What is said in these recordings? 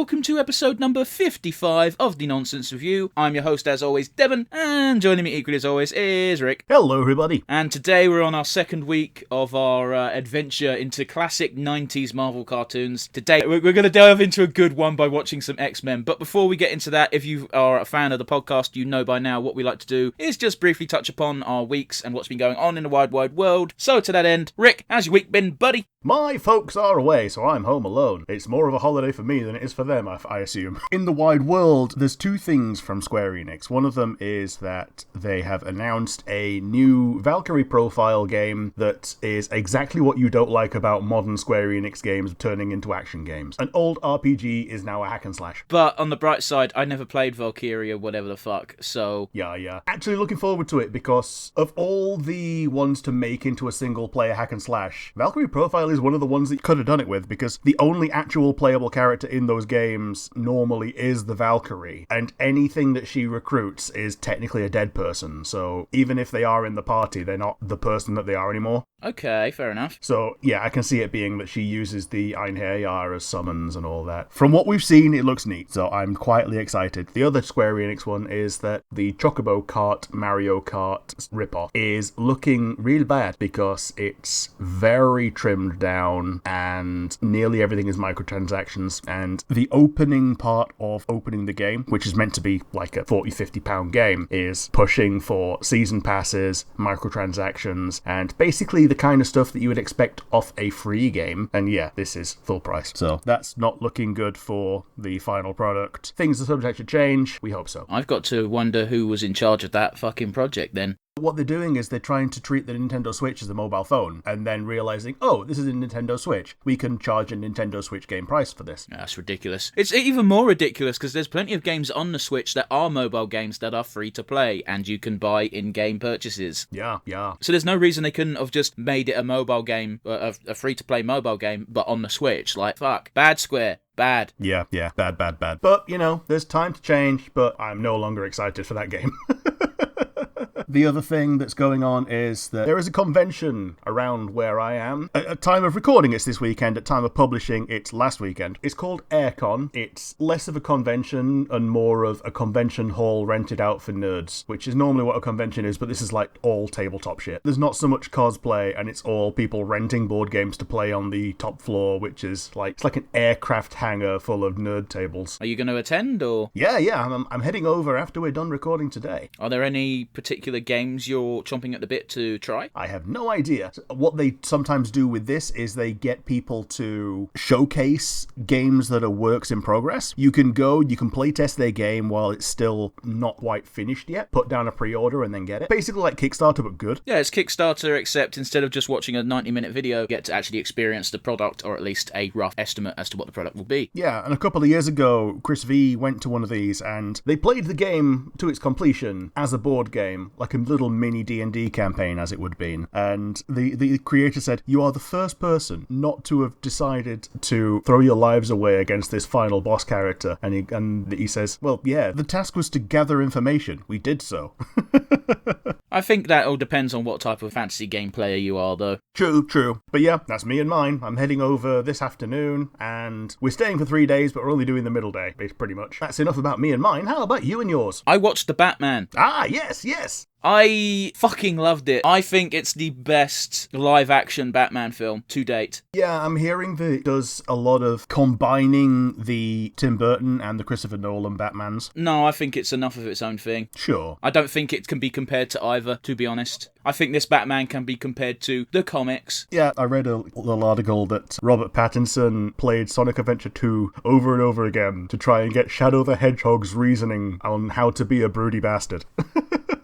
welcome to episode number 55 of The Nonsense Review. I'm your host, as always, Devon, and joining me equally as always is Rick. Hello, everybody. And today we're on our second week of our adventure into classic 90s Marvel cartoons. Today we're going to delve into a good one by watching some X-Men, but before we get into that, if you are a fan of the podcast, you know by now what we like to do is just briefly touch upon our weeks and what's been going on in the wide world. So to that end, Rick, how's your week been, buddy? My folks are away, so I'm home alone. It's more of a holiday for me than it is for them, I assume. In the wide world, there's two things from Square Enix. One of them is that they have announced a new Valkyrie profile game that is exactly what you don't like about modern Square Enix games turning into action games. An old RPG is now a hack and slash. But on the bright side, I never played Valkyria, whatever the fuck, so... Yeah. Actually looking forward to it because of all the ones to make into a single-player hack and slash, Valkyrie Profile is one of the ones that you could have done it with, because the only actual playable character in those games normally is the Valkyrie, and anything that she recruits is technically a dead person, so even if they are in the party, they're not the person that they are anymore. Okay, fair enough. So, yeah, I can see it being that she uses the Einherjar as summons and all that. From what we've seen, it looks neat, so I'm quietly excited. The other Square Enix one is that the Chocobo Kart Mario Kart ripoff is looking real bad because it's very trimmed down and nearly everything is microtransactions, and the opening part of opening the game, which is meant to be like a £40-50 game, is pushing for season passes, microtransactions, and basically the kind of stuff that you would expect off a free game. And yeah, this is full price. So that's not looking good for the final product. Things are subject to change. We hope so. I've got to wonder who was in charge of that fucking project then. What they're doing is they're trying to treat the Nintendo Switch as a mobile phone, and then realizing, oh, this is a Nintendo Switch. We can charge a Nintendo Switch game price for this. That's ridiculous. It's even more ridiculous because there's plenty of games on the Switch that are mobile games that are free to play, and you can buy in-game purchases. Yeah. So there's no reason they couldn't have just made it a mobile game, a free-to-play mobile game, but on the Switch. Like, fuck. Bad Square. Bad. Yeah. Bad. But, there's time to change, but I'm no longer excited for that game. The other thing that's going on is that there is a convention around where I am. At time of recording, it's this weekend. At time of publishing, it's last weekend. It's called AirCon. It's less of a convention and more of a convention hall rented out for nerds, which is normally what a convention is, but this is like all tabletop shit. There's not so much cosplay, and it's all people renting board games to play on the top floor, which is like, it's like an aircraft hangar full of nerd tables. Are you going to attend, or? Yeah, I'm heading over after we're done recording today. Are there any particular games you're chomping at the bit to try? I have no idea. What they sometimes do with this is they get people to showcase games that are works in progress. You can playtest their game while it's still not quite finished yet, put down a pre-order and then get it. Basically like Kickstarter, but good. Yeah, it's Kickstarter, except instead of just watching a 90-minute video, you get to actually experience the product, or at least a rough estimate as to what the product will be. Yeah, and a couple of years ago, Chris V went to one of these and they played the game to its completion as a board game, like a little mini D&D campaign as it would have been, and the creator said, you are the first person not to have decided to throw your lives away against this final boss character, and he says, well, yeah, the task was to gather information. We did so. I think that all depends on what type of fantasy game player you are, though. True. But yeah, that's me and mine. I'm heading over this afternoon, and we're staying for 3 days, but we're only doing the middle day, pretty much. That's enough about me and mine. How about you and yours? I watched The Batman. Ah, yes. I fucking loved it. I think it's the best live-action Batman film to date. Yeah, I'm hearing that it does a lot of combining the Tim Burton and the Christopher Nolan Batmans. No, I think it's enough of its own thing. Sure. I don't think it can be compared to either, to be honest. I think this Batman can be compared to the comics. Yeah, I read a little article that Robert Pattinson played Sonic Adventure 2 over and over again to try and get Shadow the Hedgehog's reasoning on how to be a broody bastard.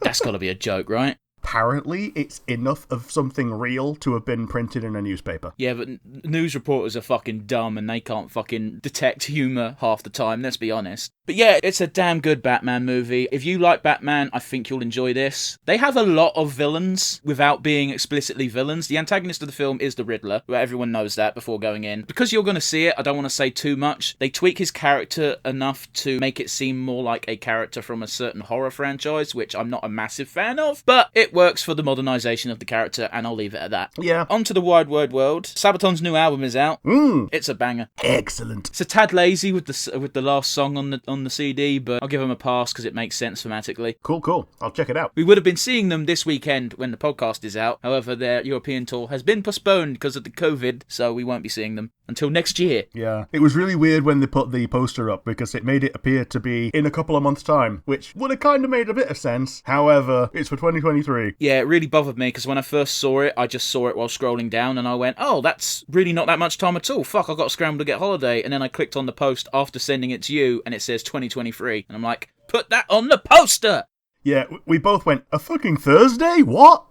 That's gotta be a joke, right? Apparently, it's enough of something real to have been printed in a newspaper. Yeah, but news reporters are fucking dumb and they can't fucking detect humour half the time, let's be honest. But yeah, it's a damn good Batman movie. If you like Batman, I think you'll enjoy this. They have a lot of villains without being explicitly villains. The antagonist of the film is the Riddler, but everyone knows that before going in. Because you're going to see it, I don't want to say too much. They tweak his character enough to make it seem more like a character from a certain horror franchise, which I'm not a massive fan of, but it works for the modernization of the character, and I'll leave it at that. Yeah. On to the wide world. Sabaton's new album is out. It's a banger. Excellent. It's a tad lazy with the last song on the CD, but I'll give them a pass because it makes sense thematically. Cool. I'll check it out. We would have been seeing them this weekend when the podcast is out. However, their European tour has been postponed because of the COVID, so we won't be seeing them until next year. Yeah. It was really weird when they put the poster up because it made it appear to be in a couple of months' time, which would have kind of made a bit of sense. However, it's for 2023. Yeah, it really bothered me because when I first saw it, I just saw it while scrolling down and I went, oh, that's really not that much time at all. Fuck, I got to scramble to get holiday. And then I clicked on the post after sending it to you and it says 2023. And I'm like, put that on the poster! Yeah, we both went, a fucking Thursday? What?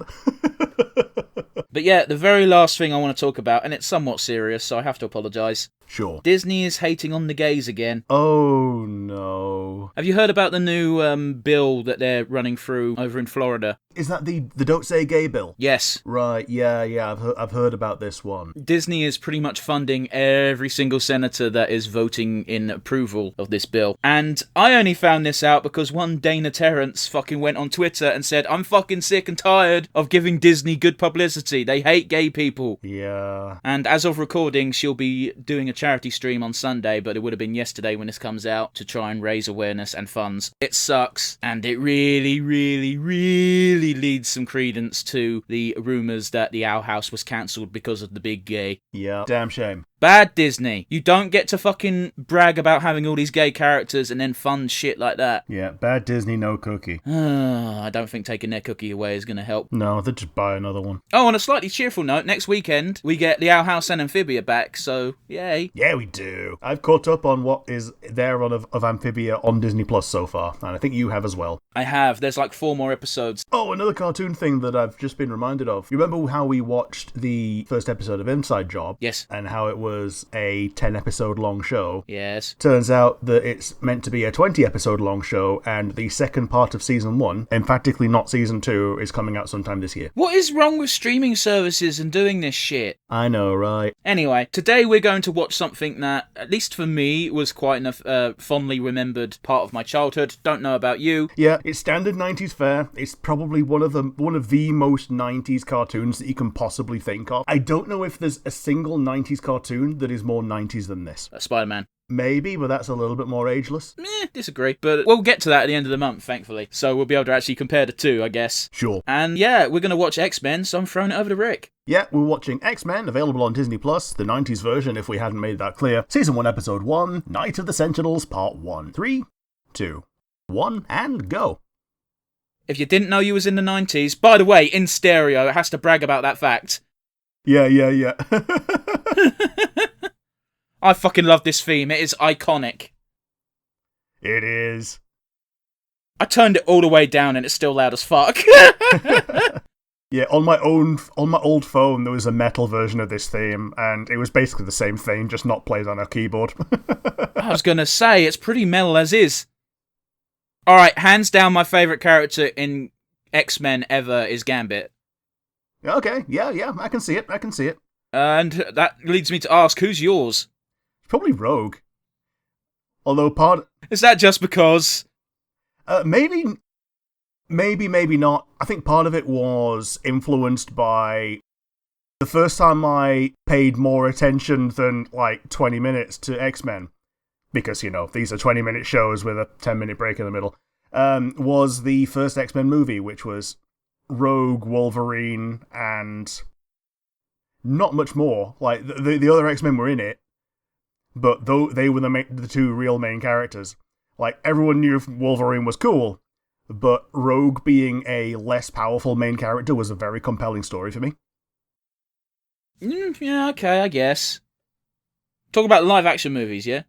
But yeah, the very last thing I want to talk about, and it's somewhat serious, so I have to apologise. Sure. Disney is hating on the gays again. Oh, no. Have you heard about the new bill that they're running through over in Florida? Is that the Don't Say Gay bill? Yes. Right, yeah, I've heard about this one. Disney is pretty much funding every single senator that is voting in approval of this bill. And I only found this out because one Dana Terrence fucking went on Twitter and said, I'm fucking sick and tired of giving Disney good publicity. They hate gay people. Yeah. And as of recording, she'll be doing a charity stream on Sunday, but it would have been yesterday when this comes out, to try and raise awareness and funds. It sucks, and it really, really, really leads some credence to the rumours that the Owl House was cancelled because of the big gay. Yeah. Damn shame. Bad Disney. You don't get to fucking brag about having all these gay characters and then fund shit like that. Yeah, bad Disney, no cookie. I don't think taking their cookie away is going to help. No, they'll just buy another one. Oh, on a slightly cheerful note, next weekend we get the Owl House and Amphibia back, so yay. Yeah, we do. I've caught up on what is there on of Amphibia on Disney Plus so far, and I think you have as well. I have. There's like 4 more episodes. Oh, another cartoon thing that I've just been reminded of. You remember how we watched the first episode of Inside Job? Yes. And how it was a 10-episode long show? Yes. Turns out that it's meant to be a 20-episode long show, and the second part of Season 1, emphatically not Season 2, is coming out sometime this year. What is wrong with streaming services and doing this shit? I know, right? Anyway, today we're going to watch something that, at least for me, was quite a fondly remembered part of my childhood. Don't know about you. Yeah, it's standard 90s fare. It's probably one of the most 90s cartoons that you can possibly think of. I don't know if there's a single 90s cartoon that is more 90s than this. Spider-Man. Maybe, but that's a little bit more ageless. Disagree. But we'll get to that at the end of the month, thankfully. So we'll be able to actually compare the two, I guess. Sure. And yeah, we're going to watch X-Men, so I'm throwing it over to Rick. Yeah, we're watching X-Men, available on Disney+, the 90s version if we hadn't made that clear. Season 1, Episode 1, Night of the Sentinels, Part 1. 3, 2, 1, and go. If you didn't know you was in the 90s, by the way, in stereo, it has to brag about that fact. Yeah. I fucking love this theme. It is iconic. It is. I turned it all the way down and it's still loud as fuck. Yeah, on my old phone, there was a metal version of this theme, and it was basically the same thing, just not played on a keyboard. I was going to say, it's pretty metal as is. Alright, hands down my favourite character in X-Men ever is Gambit. Okay, yeah, I can see it. And that leads me to ask, who's yours? Probably Rogue. Although Is that just because? Maybe not. I think part of it was influenced by the first time I paid more attention than, 20 minutes to X-Men, because, these are 20-minute shows with a 10-minute break in the middle, was the first X-Men movie, which was Rogue, Wolverine, and not much more. The other X-Men were in it, but though they were the two real main characters. Everyone knew Wolverine was cool, but Rogue being a less powerful main character was a very compelling story for me. Yeah, okay, I guess. Talk about live-action movies, yeah?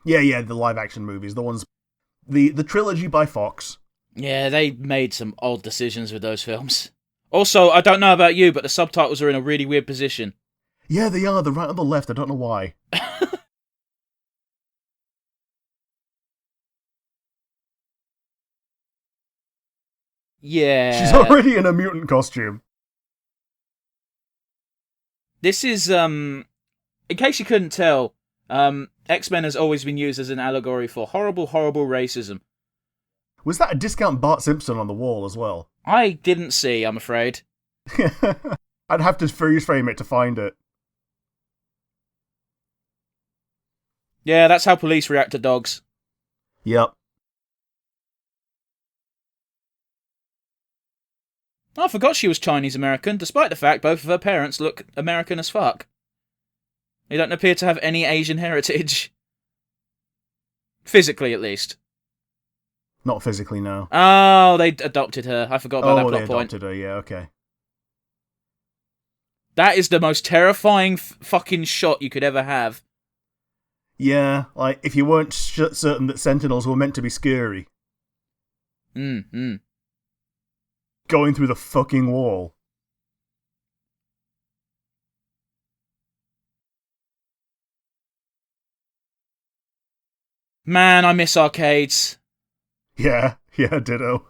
Yeah, the live-action movies. The ones... The trilogy by Fox. Yeah, they made some odd decisions with those films. Also, I don't know about you, but the subtitles are in a really weird position. Yeah, they are. They're right on the left. I don't know why. Yeah. She's already in a mutant costume. This is, in case you couldn't tell, X-Men has always been used as an allegory for horrible, horrible racism. Was that a discount Bart Simpson on the wall as well? I didn't see, I'm afraid. I'd have to freeze frame it to find it. Yeah, that's how police react to dogs. Yep. I forgot she was Chinese American, despite the fact both of her parents look American as fuck. They don't appear to have any Asian heritage. Physically, at least. Not physically, no. Oh, they adopted her. I forgot about that plot they point. adopted her, yeah, okay. That is the most terrifying fucking shot you could ever have. Yeah, like, if you weren't certain that Sentinels were meant to be scary. Going through the fucking wall. Man, I miss arcades. Yeah, ditto.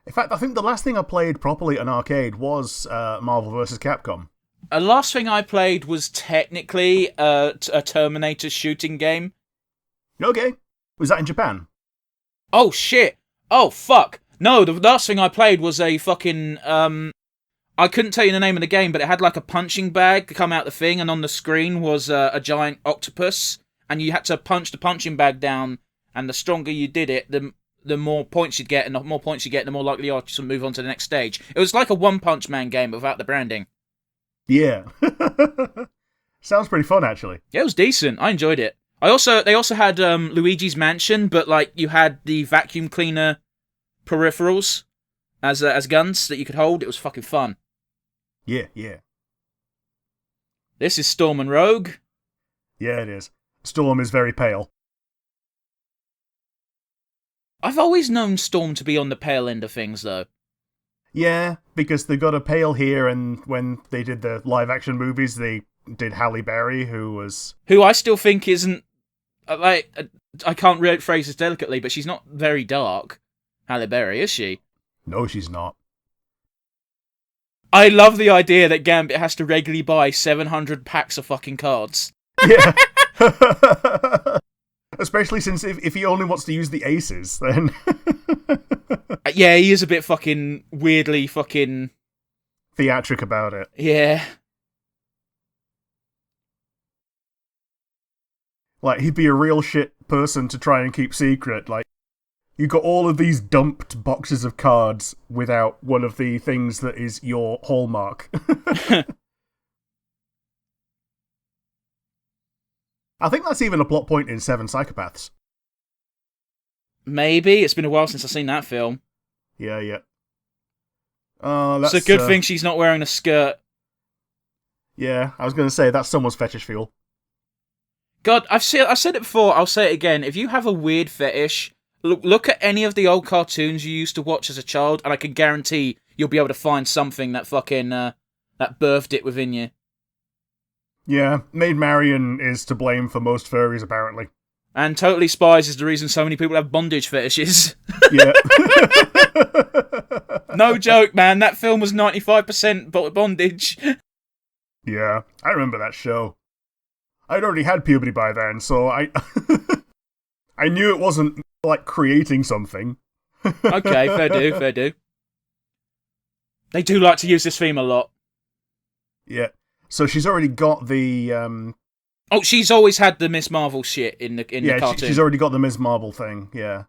In fact, I think the last thing I played properly at an arcade was Marvel vs. Capcom. The last thing I played was technically a Terminator shooting game. Okay. Was that in Japan? Oh, shit. Oh, fuck. No, the last thing I played was a fucking, I couldn't tell you the name of the game, but it had like a punching bag come out the thing, and on the screen was a giant octopus, and you had to punch the punching bag down, and the stronger you did it, the more points you'd get, and the more points you get, the more likely you are to move on to the next stage. It was like a One Punch Man game without the branding. Yeah. Sounds pretty fun, actually. Yeah, it was decent. I enjoyed it. They also had Luigi's Mansion, but like you had the vacuum cleaner peripherals as guns that you could hold. It was fucking fun. Yeah. This is Storm and Rogue. Yeah, it is. Storm is very pale. I've always known Storm to be on the pale end of things, though. Yeah, because they got a pale here, and when they did the live-action movies, they did Halle Berry, who I still think isn't... I can't phrase this delicately, but she's not very dark, Halle Berry, is she? No, she's not. I love the idea that Gambit has to regularly buy 700 packs of fucking cards. Yeah. Especially since if he only wants to use the aces, then... Yeah, he is a bit fucking weirdly fucking... theatric about it. Yeah. Like, he'd be a real shit person to try and keep secret. Like, you got all of these dumped boxes of cards without one of the things that is your hallmark. I think that's even a plot point in Seven Psychopaths. Maybe. It's been a while since I've seen that film. Yeah. It's a good thing she's not wearing a skirt. Yeah, I was going to say, that's someone's fetish fuel. God, I've said it before, I'll say it again. If you have a weird fetish, look at any of the old cartoons you used to watch as a child, and I can guarantee you'll be able to find something that fucking, that birthed it within you. Yeah, Maid Marian is to blame for most furries, apparently. And Totally Spies is the reason so many people have bondage fetishes. Yeah. No joke, man. That film was 95% bondage. Yeah, I remember that show. I'd already had puberty by then, so I knew it wasn't, like, creating something. Okay, fair do. They do like to use this theme a lot. Yeah. So she's already got the... Oh, she's always had the Miss Marvel shit in the cartoon. Yeah, she's already got the Ms. Marvel thing, yeah.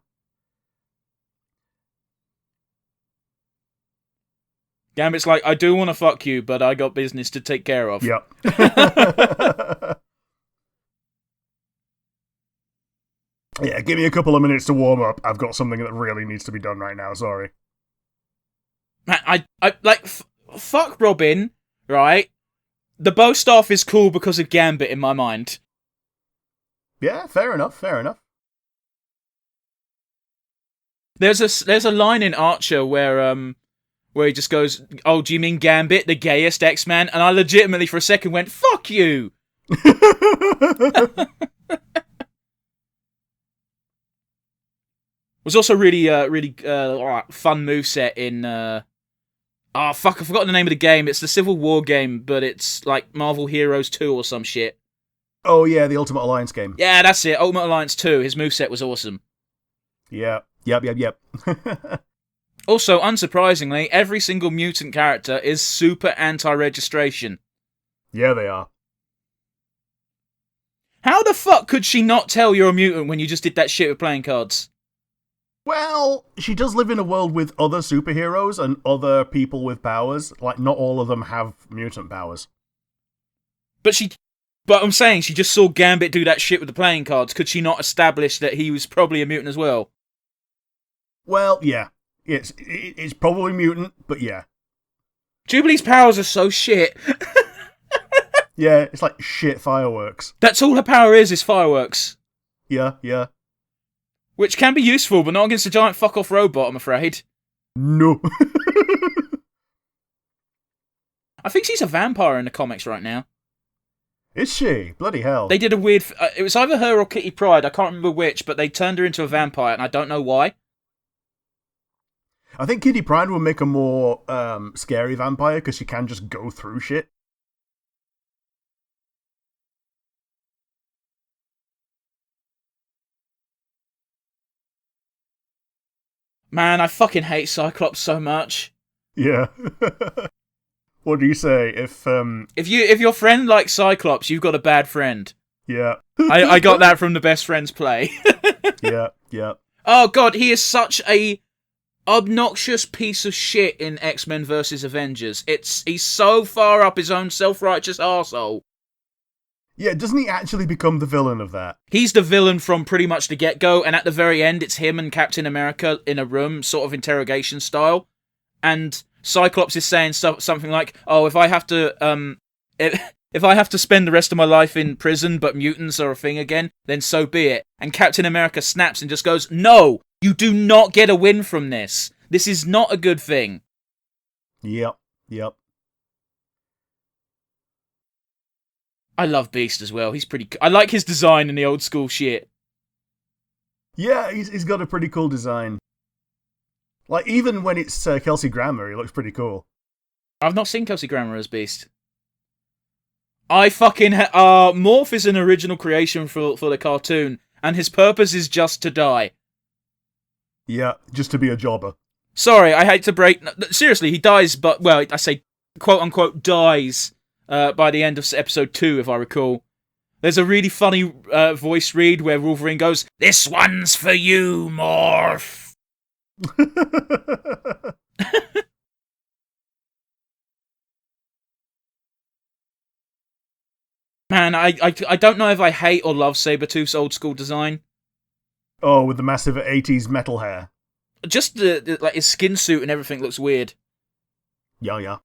Gambit's like, I do want to fuck you, but I got business to take care of. Yep. Yeah, give me a couple of minutes to warm up. I've got something that really needs to be done right now, sorry. Man, I like, fuck Robin, right? The bow staff is cool because of Gambit in my mind. Yeah, fair enough. There's a line in Archer where he just goes, "Oh, do you mean Gambit, the gayest X-Man?" And I legitimately for a second went, "Fuck you." Was also really fun moveset in. Oh fuck! I forgot the name of the game. It's the Civil War game, but it's like Marvel Heroes 2 or some shit. Oh yeah, the Ultimate Alliance game. Yeah, that's it. Ultimate Alliance 2. His moveset was awesome. Yeah. Yep. Also, unsurprisingly, every single mutant character is super anti-registration. Yeah, they are. How the fuck could she not tell you're a mutant when you just did that shit with playing cards? Well, she does live in a world with other superheroes and other people with powers. Like, not all of them have mutant powers. But I'm saying she just saw Gambit do that shit with the playing cards. Could she not establish that he was probably a mutant as well? Well, yeah. It's probably mutant, but yeah. Jubilee's powers are so shit. Yeah, it's like shit fireworks. That's all her power is fireworks. Yeah. Which can be useful, but not against a giant fuck-off robot, I'm afraid. No. I think she's a vampire in the comics right now. Is she? Bloody hell. They did a weird... it was either her or Kitty Pryde, I can't remember which, but they turned her into a vampire, and I don't know why. I think Kitty Pryde will make a more scary vampire because she can just go through shit. Man, I fucking hate Cyclops so much. Yeah. What do you say if If your friend likes Cyclops, you've got a bad friend. yeah. I got that from the Best Friends play. Yeah. Oh god, he is such a obnoxious piece of shit in X-Men vs Avengers. He's so far up his own self-righteous arsehole. Yeah, doesn't he actually become the villain of that? He's the villain from pretty much the get-go, and at the very end, it's him and Captain America in a room, sort of interrogation style, and Cyclops is saying something like, "Oh, if I have to, if I have to spend the rest of my life in prison, but mutants are a thing again, then so be it." And Captain America snaps and just goes, "No, you do not get a win from this. This is not a good thing." Yep. I love Beast as well. I like his design in the old school shit. Yeah, he's got a pretty cool design. Like, even when it's Kelsey Grammer, he looks pretty cool. I've not seen Kelsey Grammer as Beast. I fucking... Morph is an original creation for the cartoon, and his purpose is just to die. Yeah, just to be a jobber. Sorry, I hate to break... Seriously, he dies, but... Well, I say, quote-unquote, dies by the end of episode 2, if I recall. There's a really funny voice read where Wolverine goes, "This one's for you, Morph." Man, I don't know if I hate or love Sabretooth's old school design. Oh, with the massive 80s metal hair. Just like his skin suit and everything looks weird. Yeah.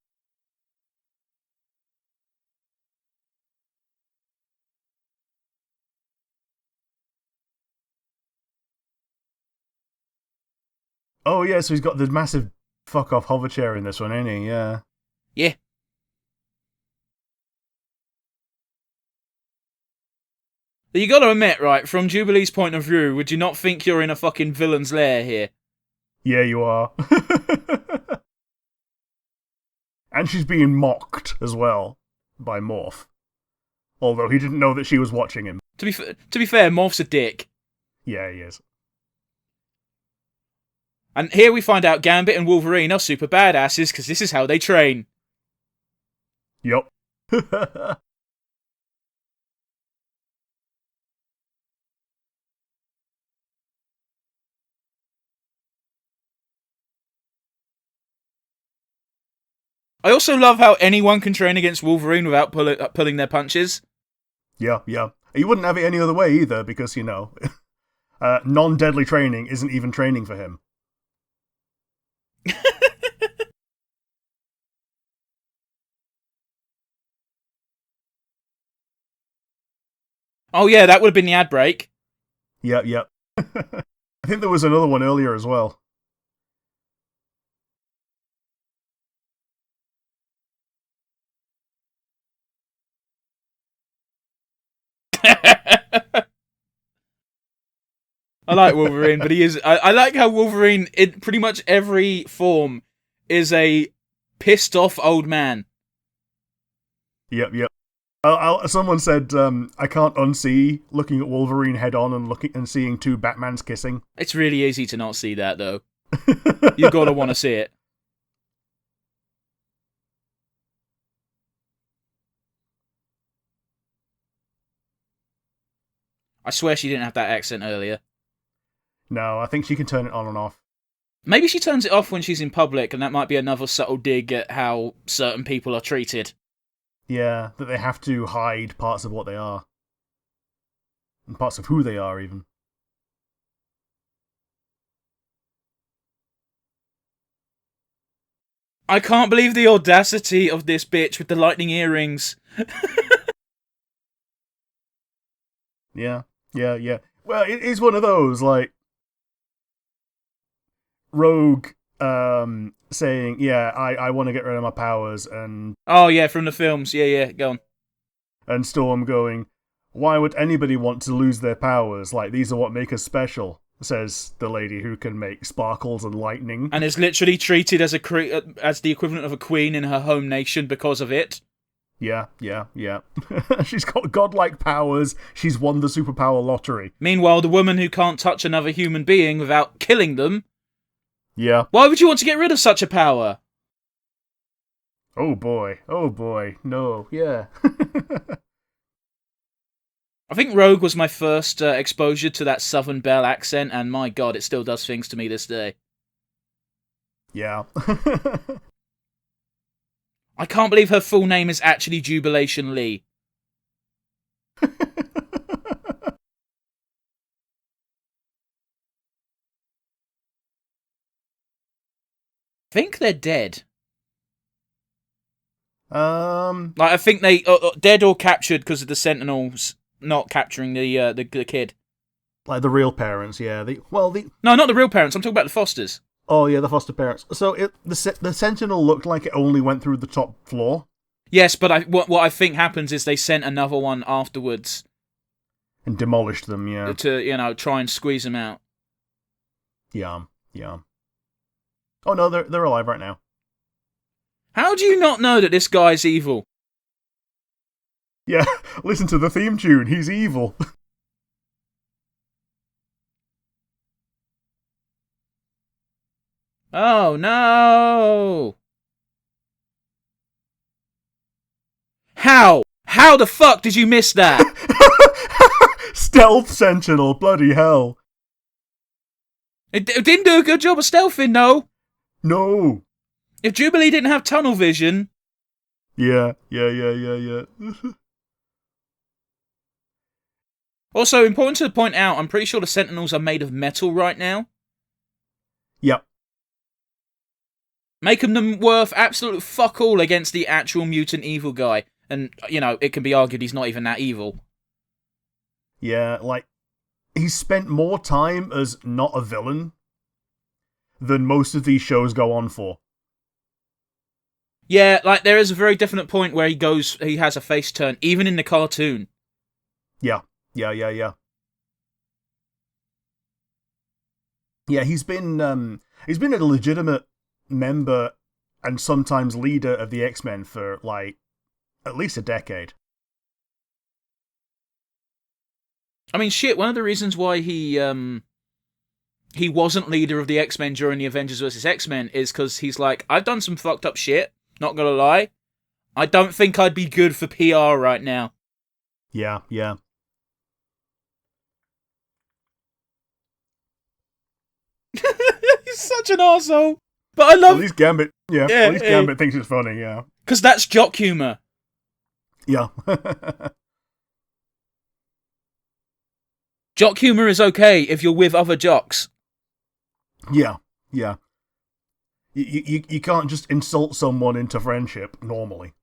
Oh yeah, so he's got the massive fuck off hover chair in this one, ain't he? Yeah. Yeah. You gotta admit, right, from Jubilee's point of view, would you not think you're in a fucking villain's lair here? Yeah, you are. And she's being mocked as well by Morph. Although he didn't know that she was watching him. To be fair, Morph's a dick. Yeah, he is. And here we find out Gambit and Wolverine are super badasses because this is how they train. Yup. I also love how anyone can train against Wolverine without pulling their punches. Yeah. He wouldn't have it any other way either because, you know, non-deadly training isn't even training for him. Oh yeah, that would have been the ad break. Yep. I think there was another one earlier as well. I like Wolverine, but he is. I like how Wolverine, in pretty much every form, is a pissed off old man. Yep, yep. Someone said, I can't unsee looking at Wolverine head on and looking and seeing two Batmans kissing. It's really easy to not see that, though. You gotta want to see it. I swear she didn't have that accent earlier. No, I think she can turn it on and off. Maybe she turns it off when she's in public, and that might be another subtle dig at how certain people are treated. Yeah, that they have to hide parts of what they are. And parts of who they are, even. I can't believe the audacity of this bitch with the lightning earrings. Yeah, yeah. Well, it is one of those, like, Rogue saying, yeah, I want to get rid of my powers, and Oh, yeah, from the films. Yeah, go on. and Storm going, why would anybody want to lose their powers? Like, these are what make us special, says the lady who can make sparkles and lightning. And is literally treated as as the equivalent of a queen in her home nation because of it. Yeah. She's got godlike powers. She's won the superpower lottery. Meanwhile, the woman who can't touch another human being without killing them. Yeah. Why would you want to get rid of such a power? Oh boy. No. Yeah. I think Rogue was my first exposure to that Southern Belle accent, and my god, it still does things to me this day. Yeah. I can't believe her full name is actually Jubilation Lee. I think they're dead. I think they dead or captured because of the Sentinels not capturing the kid. Like the real parents, yeah. No, not the real parents. I'm talking about the Fosters. Oh yeah, the foster parents. So the Sentinel looked like it only went through the top floor. Yes, but what I think happens is they sent another one afterwards And demolished them, yeah. to try and squeeze them out. Yeah. Oh no, they're alive right now. How do you not know that this guy's evil? Yeah, listen to the theme tune. He's evil. Oh no! How? How the fuck did you miss that? Stealth Sentinel, bloody hell. It didn't do a good job of stealthing, though. No. If Jubilee didn't have tunnel vision... Yeah. Also, important to point out, I'm pretty sure the Sentinels are made of metal right now. Yep. Making them worth absolute fuck all against the actual mutant evil guy. And, it can be argued he's not even that evil. Yeah, like, he's spent more time as not a villain than most of these shows go on for. Yeah, like, there is a very definite point where he has a face turn, even in the cartoon. Yeah. Yeah, he's been a legitimate member and sometimes leader of the X-Men for, like, at least a decade. I mean, shit, one of the reasons why he wasn't leader of the X-Men during the Avengers vs. X-Men is because he's like, I've done some fucked up shit, not gonna lie. I don't think I'd be good for PR right now. Yeah. He's such an arsehole. But I love... At least Gambit, Gambit thinks it's funny, yeah. Because that's jock humour. Yeah. Jock humour is okay if you're with other jocks. Yeah. You can't just insult someone into friendship, normally.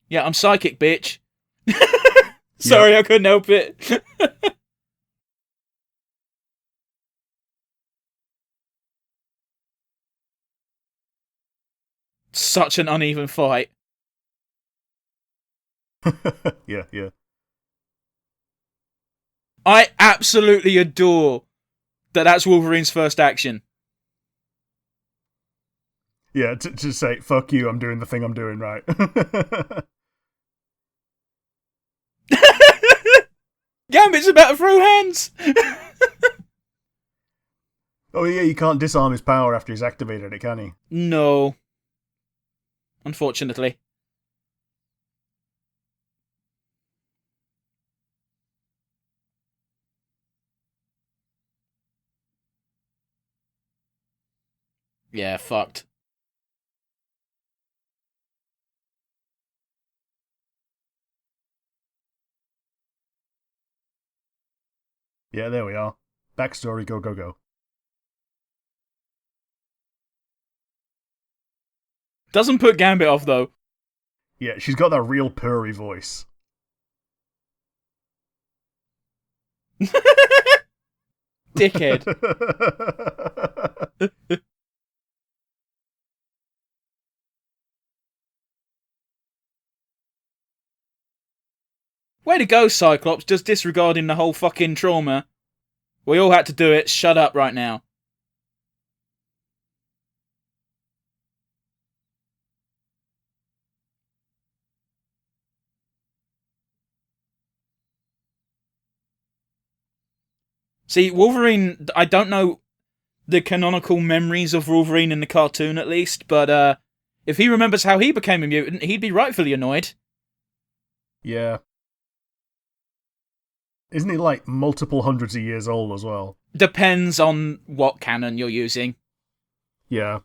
Yeah, I'm psychic, bitch. Sorry, I couldn't help it. Such an uneven fight. Yeah, yeah. I absolutely adore that that's Wolverine's first action. Yeah, to say, fuck you, I'm doing the thing I'm doing right. Gambit's about to throw hands! Oh yeah, you can't disarm his power after he's activated it, can he? No. Unfortunately. Yeah, fucked. Yeah, there we are. Backstory, go, go, go. Doesn't put Gambit off, though. Yeah, she's got that real purry voice. Dickhead. Way to go, Cyclops, just disregarding the whole fucking trauma. We all had to do it, shut up right now. See, Wolverine, I don't know the canonical memories of Wolverine in the cartoon at least, but if he remembers how he became a mutant, he'd be rightfully annoyed. Yeah. Isn't he like multiple hundreds of years old as well? Depends on what canon you're using. Yeah.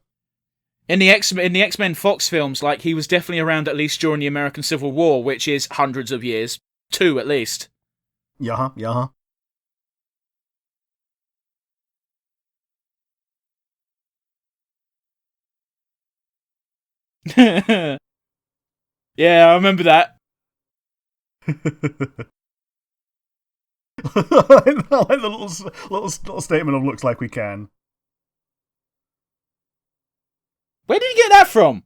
In the X-Men Fox films, like, he was definitely around at least during the American Civil War, which is hundreds of years. 2 at least. Yeah, yeah. Yeah, I remember that. I like the little statement of looks like we can. Where did he get that from?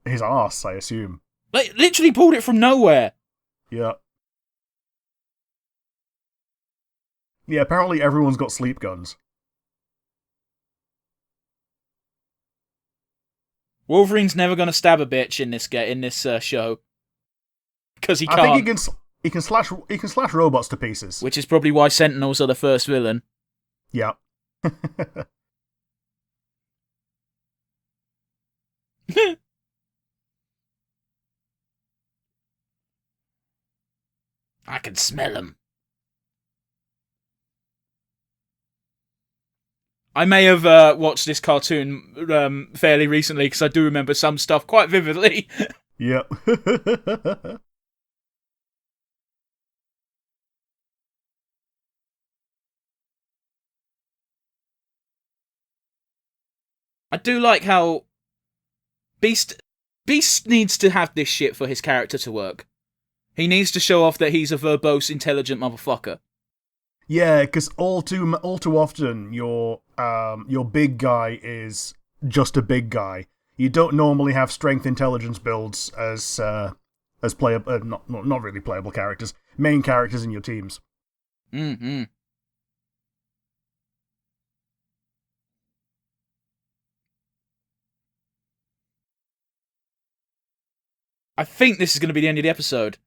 His arse, I assume. Like, literally pulled it from nowhere. Yeah. Yeah, apparently everyone's got sleep guns. Wolverine's never gonna stab a bitch in this show because he can't. I think he can slash robots to pieces. Which is probably why Sentinels are the first villain. Yeah. I can smell them. I may have watched this cartoon fairly recently because I do remember some stuff quite vividly. Yep. I do like how Beast needs to have this shit for his character to work. He needs to show off that he's a verbose, intelligent motherfucker. Yeah, because all too often your big guy is just a big guy. You don't normally have strength intelligence builds as playable, not really playable characters, main characters in your teams. Mm-hmm. I think this is going to be the end of the episode.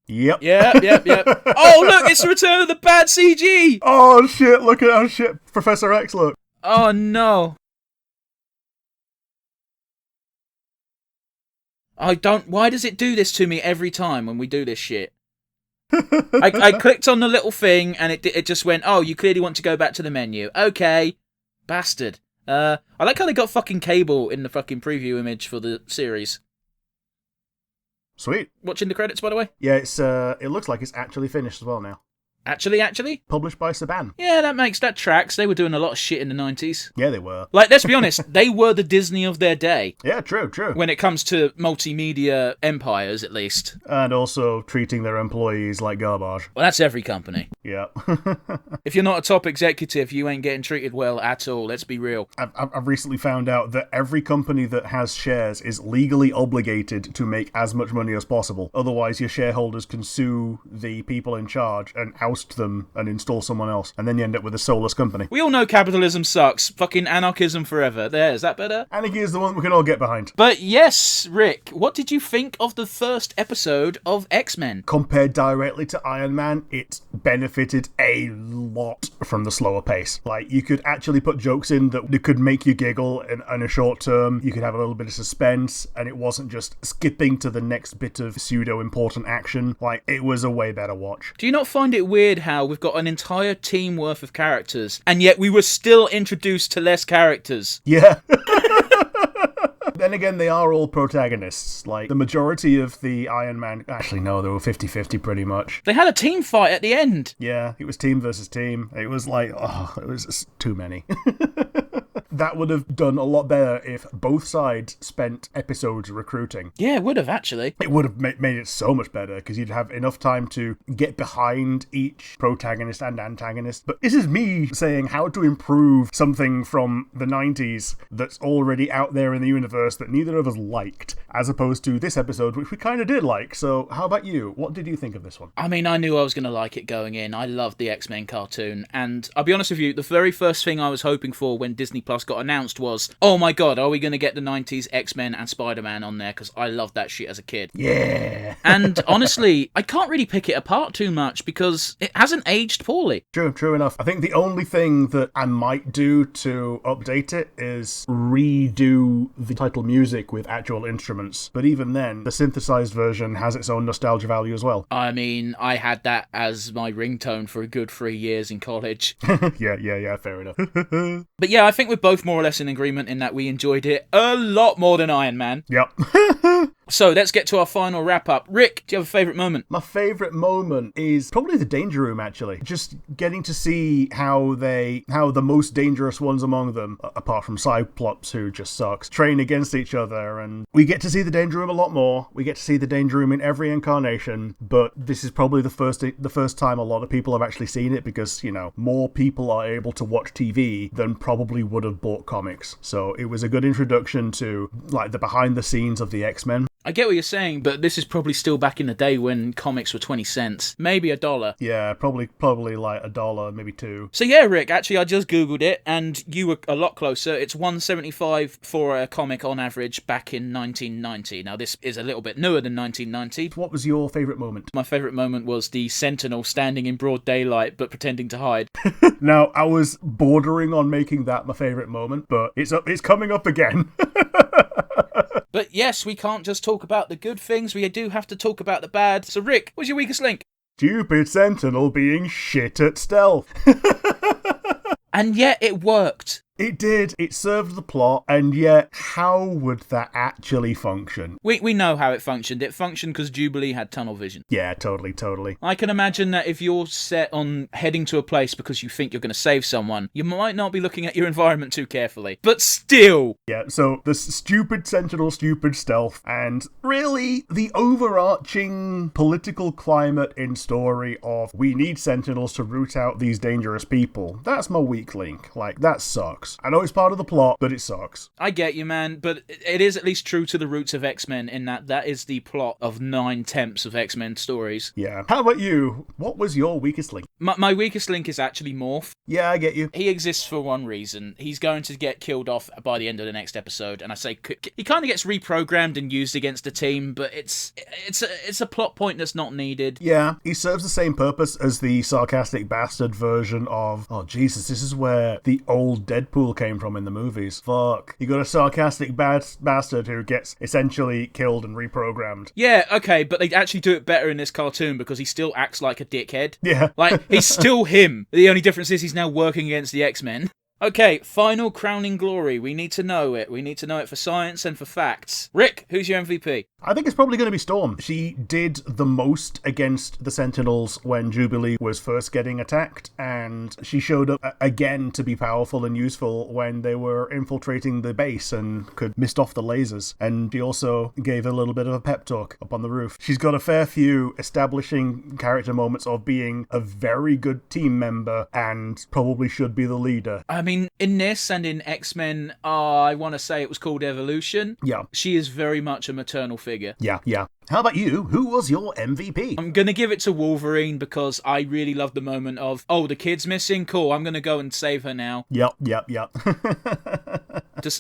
Yep. Yep. Oh, look, it's the return of the bad CG! Oh shit, look at how shit Professor X look. Oh no. Why does it do this to me every time when we do this shit? I clicked on the little thing and it just went, oh, you clearly want to go back to the menu. Okay. Bastard. I like how they got fucking Cable in the fucking preview image for the series. Sweet. Watching the credits, by the way? Yeah, it looks like it's actually finished as well now. Actually? Published by Saban. Yeah, that tracks. They were doing a lot of shit in the 90s. Yeah, they were. Like, let's be honest, they were the Disney of their day. Yeah, true. When it comes to multimedia empires, at least. And also treating their employees like garbage. Well, that's every company. Yeah. If you're not a top executive, you ain't getting treated well at all, let's be real. I've recently found out that every company that has shares is legally obligated to make as much money as possible. Otherwise, your shareholders can sue the people in charge and oust them and install someone else. And then you end up with a soulless company. We all know capitalism sucks. Fucking anarchism forever. There, is that better? Anarchy is the one we can all get behind. But yes, Rick, what did you think of the first episode of X-Men? Compared directly to Iron Man, it benefited a lot from the slower pace. Like, you could actually put jokes in that could make you giggle in a short term. You could have a little bit of suspense, and it wasn't just skipping to the next bit of pseudo-important action. Like, it was a way better watch. Do you not find it weird how we've got an entire team worth of characters, and yet we were still introduced to less characters? Yeah. Then again, they are all protagonists. Like, the majority of the Iron Man... Actually, no, they were 50-50 pretty much. They had a team fight at the end. Yeah, it was team versus team. It was like, it was just too many. That would have done a lot better if both sides spent episodes recruiting. Yeah, it would have, actually. It would have made it so much better, because you'd have enough time to get behind each protagonist and antagonist. But this is me saying how to improve something from the 90s that's already out there in the universe that neither of us liked, as opposed to this episode, which we kind of did like. So how about you? What did you think of this one? I mean, I knew I was going to like it going in. I loved the X-Men cartoon. And I'll be honest with you, the very first thing I was hoping for when Disney Plus got announced was, oh my god, are we going to get the 90s X-Men and Spider-Man on there? Because I loved that shit as a kid. Yeah. And honestly, I can't really pick it apart too much because it hasn't aged poorly. True enough. I think the only thing that I might do to update it is redo the title music with actual instruments. But even then, the synthesized version has its own nostalgia value as well. I mean, I had that as my ringtone for a good 3 years in college. Yeah, fair enough. But yeah, I think we're both more or less in agreement in that we enjoyed it a lot more than Iron Man. Yep. So let's get to our final wrap-up. Rick, do you have a favourite moment? My favourite moment is probably the Danger Room, actually. Just getting to see how the most dangerous ones among them, apart from Cyclops, who just sucks, train against each other. And we get to see the Danger Room a lot more. We get to see the Danger Room in every incarnation. But this is probably the first time a lot of people have actually seen it, because, you know, more people are able to watch TV than probably would have bought comics. So it was a good introduction to, like, the behind the scenes of the X-Men. I get what you're saying, but this is probably still back in the day when comics were 20 cents. Maybe $1. Yeah, probably like $1, maybe $2. So yeah, Rick, actually I just Googled it, and you were a lot closer. It's $1.75 for a comic on average back in 1990. Now this is a little bit newer than 1990. What was your favourite moment? My favourite moment was the Sentinel standing in broad daylight but pretending to hide. Now, I was bordering on making that my favourite moment, but it's coming up again. But yes, we can't just talk about the good things, we do have to talk about the bad. So Rick, what's your weakest link? Stupid Sentinel being shit at stealth. And yet it worked. It did. It served the plot, and yet how would that actually function? We know how it functioned. It functioned because Jubilee had tunnel vision. Yeah, totally. I can imagine that if you're set on heading to a place because you think you're going to save someone, you might not be looking at your environment too carefully. But still! Yeah, so the stupid Sentinel, stupid stealth, and really the overarching political climate in story of we need Sentinels to root out these dangerous people. That's my weak link. Like, that sucks. I know it's part of the plot, but it sucks. I get you, man, but it is at least true to the roots of X-Men in that is the plot of 9/10 of X-Men stories. Yeah. How about you? What was your weakest link? My weakest link is actually Morph. Yeah, I get you. He exists for one reason. He's going to get killed off by the end of the next episode, and I say he kind of gets reprogrammed and used against the team, but it's a plot point that's not needed. Yeah, he serves the same purpose as the sarcastic bastard version of, oh Jesus, this is where the old Deadpool came from in the movies. Fuck. You got a sarcastic bastard who gets essentially killed and reprogrammed. Yeah, okay, but they actually do it better in this cartoon because he still acts like a dickhead. Yeah. Like, he's still him. The only difference is he's now working against the X-Men. Okay, final crowning glory. We need to know it. We need to know it for science and for facts. Rick, who's your MVP? I think it's probably going to be Storm. She did the most against the Sentinels when Jubilee was first getting attacked, and she showed up again to be powerful and useful when they were infiltrating the base and could mist off the lasers. And she also gave a little bit of a pep talk up on the roof. She's got a fair few establishing character moments of being a very good team member and probably should be the leader. I mean, in this and in X-Men, I want to say it was called Evolution. Yeah. She is very much a maternal figure. Yeah. How about you? Who was your MVP? I'm going to give it to Wolverine because I really love the moment of, oh, the kid's missing? Cool, I'm going to go and save her now. Yep.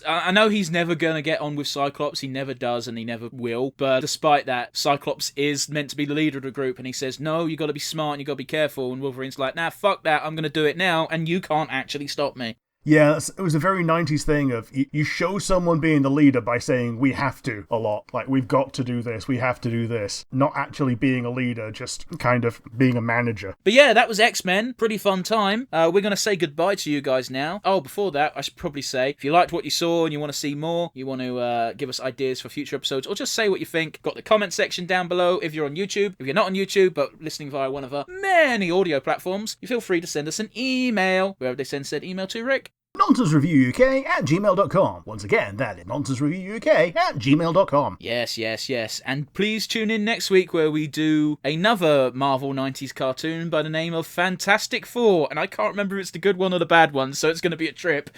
I know he's never going to get on with Cyclops. He never does and he never will. But despite that, Cyclops is meant to be the leader of the group and he says, no, you got to be smart and you got to be careful. And Wolverine's like, nah, fuck that. I'm going to do it now and you can't actually stop me. Yeah, it was a very 90s thing of you show someone being the leader by saying we have to a lot. Like, we've got to do this, we have to do this. Not actually being a leader, just kind of being a manager. But yeah, that was X-Men. Pretty fun time. We're going to say goodbye to you guys now. Oh, before that, I should probably say, if you liked what you saw and you want to see more, you want to give us ideas for future episodes, or just say what you think, got the comment section down below if you're on YouTube. If you're not on YouTube, but listening via one of our many audio platforms, you feel free to send us an email. Wherever they send said email to, Rick. nonsensereviewuk@gmail.com. Once again, that is nonsensereviewuk@gmail.com. Yes. And please tune in next week where we do another Marvel 90s cartoon by the name of Fantastic Four. And I can't remember if it's the good one or the bad one, so it's going to be a trip.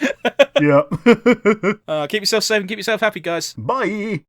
Yeah. Keep yourself safe and keep yourself happy, guys. Bye.